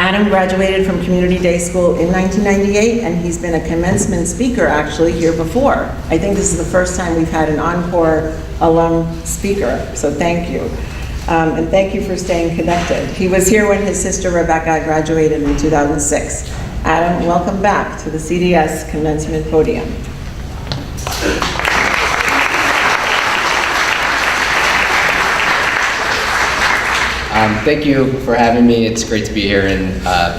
Adam graduated from Community Day School in 1998, and he's been a commencement speaker actually here before. I think this is the first time we've had an encore alum speaker, so thank you. And thank you for staying connected. He was here when his sister Rebecca graduated in 2006. Adam, welcome back to the CDS commencement podium. Thank you for having me. It's great to be here, and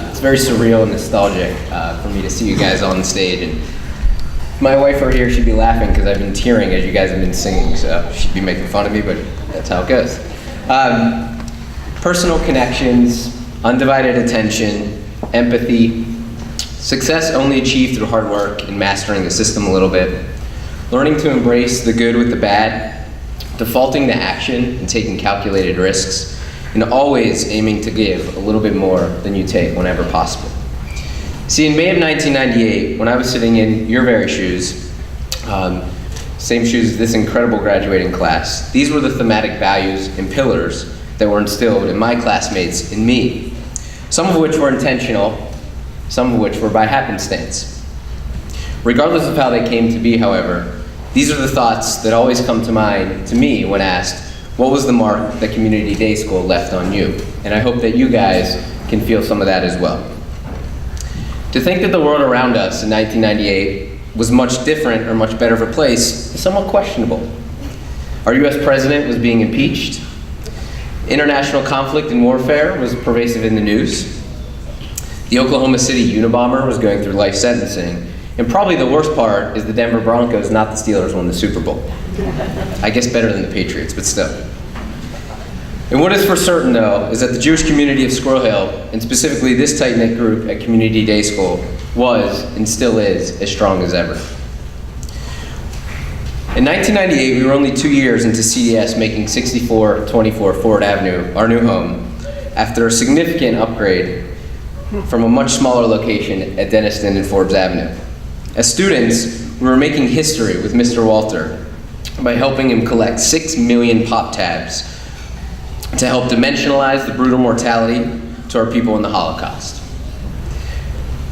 it's very surreal and nostalgic for me to see you guys on stage. And if my wife were here, she'd be laughing because I've been tearing as you guys have been singing, so she'd be making fun of me, but that's how it goes. Personal connections, undivided attention, empathy, success only achieved through hard work and mastering the system a little bit, learning to embrace the good with the bad, defaulting to action and taking calculated risks, and always aiming to give a little bit more than you take whenever possible. See, in May of 1998, when I was sitting in your very shoes, same shoes as this incredible graduating class, these were the thematic values and pillars that were instilled in my classmates and me, some of which were intentional, some of which were by happenstance. Regardless of how they came to be, however, these are the thoughts that always come to mind to me when asked, what was the mark that Community Day School left on you? And I hope that you guys can feel some of that as well. To think that the world around us in 1998 was much different or much better of a place is somewhat questionable. Our US president was being impeached. International conflict and warfare was pervasive in the news. The Oklahoma City Unabomber was going through life sentencing. And probably the worst part is the Denver Broncos, not the Steelers, won the Super Bowl. I guess better than the Patriots, but still. And what is for certain, though, is that the Jewish community of Squirrel Hill, and specifically this tight-knit group at Community Day School, was and still is as strong as ever. In 1998, we were only 2 years into CDS making 6424 Ford Avenue our new home after a significant upgrade from a much smaller location at Denniston and Forbes Avenue. As students, we were making history with Mr. Walter by helping him collect 6 million pop tabs to help dimensionalize the brutal mortality to our people in the Holocaust.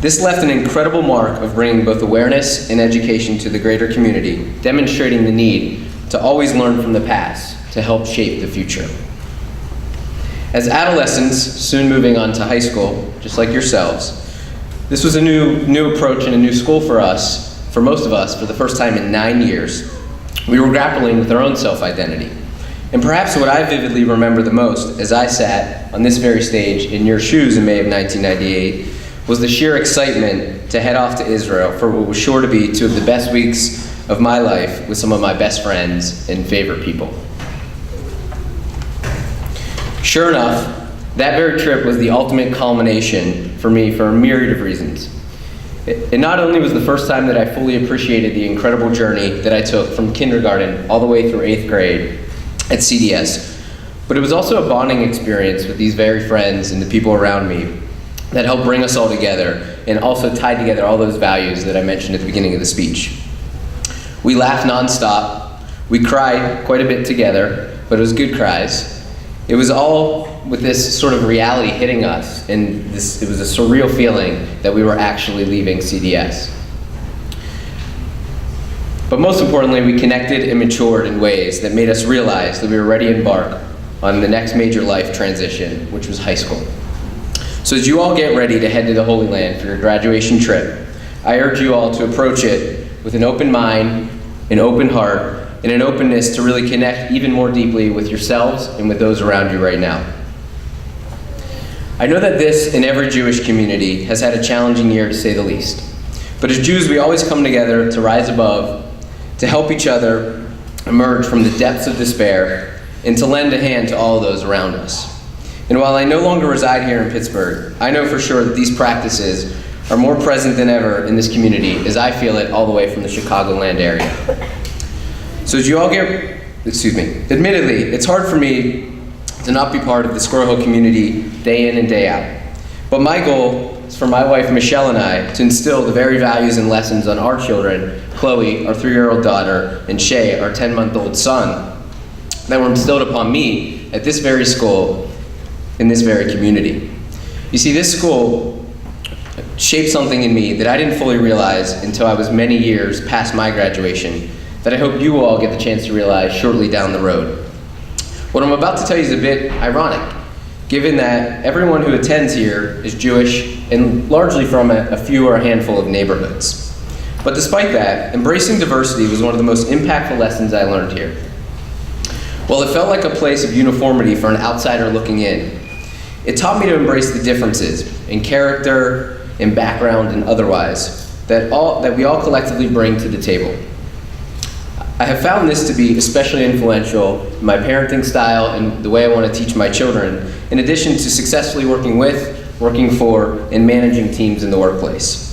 This left an incredible mark of bringing both awareness and education to the greater community, demonstrating the need to always learn from the past to help shape the future. As adolescents, soon moving on to high school, just like yourselves, this was a new approach and a new school for us, for most of us, for the first time in 9 years. We were grappling with our own self-identity. And perhaps what I vividly remember the most as I sat on this very stage in your shoes in May of 1998 was the sheer excitement to head off to Israel for what was sure to be 2 of the best weeks of my life with some of my best friends and favorite people. Sure enough, that very trip was the ultimate culmination for me for a myriad of reasons. It not only was the first time that I fully appreciated the incredible journey that I took from kindergarten all the way through 8th grade at CDS, but it was also a bonding experience with these very friends and the people around me that helped bring us all together and also tied together all those values that I mentioned at the beginning of the speech. We laughed nonstop, we cried quite a bit together, but it was good cries. It was all with this sort of reality hitting us, and it was a surreal feeling that we were actually leaving CDS. But most importantly, we connected and matured in ways that made us realize that we were ready to embark on the next major life transition, which was high school. So as you all get ready to head to the Holy Land for your graduation trip, I urge you all to approach it with an open mind, an open heart, and an openness to really connect even more deeply with yourselves and with those around you right now. I know that this and every Jewish community has had a challenging year, to say the least. But as Jews, we always come together to rise above, to help each other emerge from the depths of despair, and to lend a hand to all of those around us. And while I no longer reside here in Pittsburgh, I know for sure that these practices are more present than ever in this community, as I feel it all the way from the Chicagoland area. So as you all admittedly, it's hard for me to not be part of the Squirrel Hill community day in and day out. But my goal is for my wife Michelle and I to instill the very values and lessons on our children, Chloe, our 3-year-old daughter, and Shay, our 10-month-old son, that were instilled upon me at this very school, in this very community. You see, this school shaped something in me that I didn't fully realize until I was many years past my graduation, that I hope you will all get the chance to realize shortly down the road. What I'm about to tell you is a bit ironic, given that everyone who attends here is Jewish and largely from a few or a handful of neighborhoods. But despite that, embracing diversity was one of the most impactful lessons I learned here. While it felt like a place of uniformity for an outsider looking in, it taught me to embrace the differences in character, in background, and otherwise that we all collectively bring to the table. I have found this to be especially influential in my parenting style and the way I want to teach my children, in addition to successfully working with, working for, and managing teams in the workplace.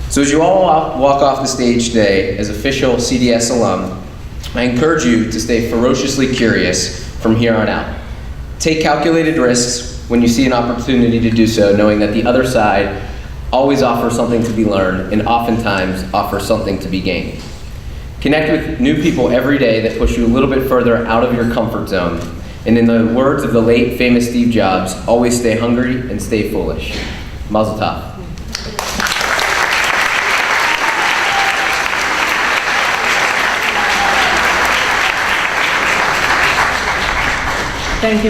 So as you all walk off the stage today as official CDS alum, I encourage you to stay ferociously curious from here on out. Take calculated risks when you see an opportunity to do so, knowing that the other side always offers something to be learned and oftentimes offers something to be gained. Connect with new people every day that push you a little bit further out of your comfort zone. And in the words of the late famous Steve Jobs, always stay hungry and stay foolish. Mazel tov. Thank you.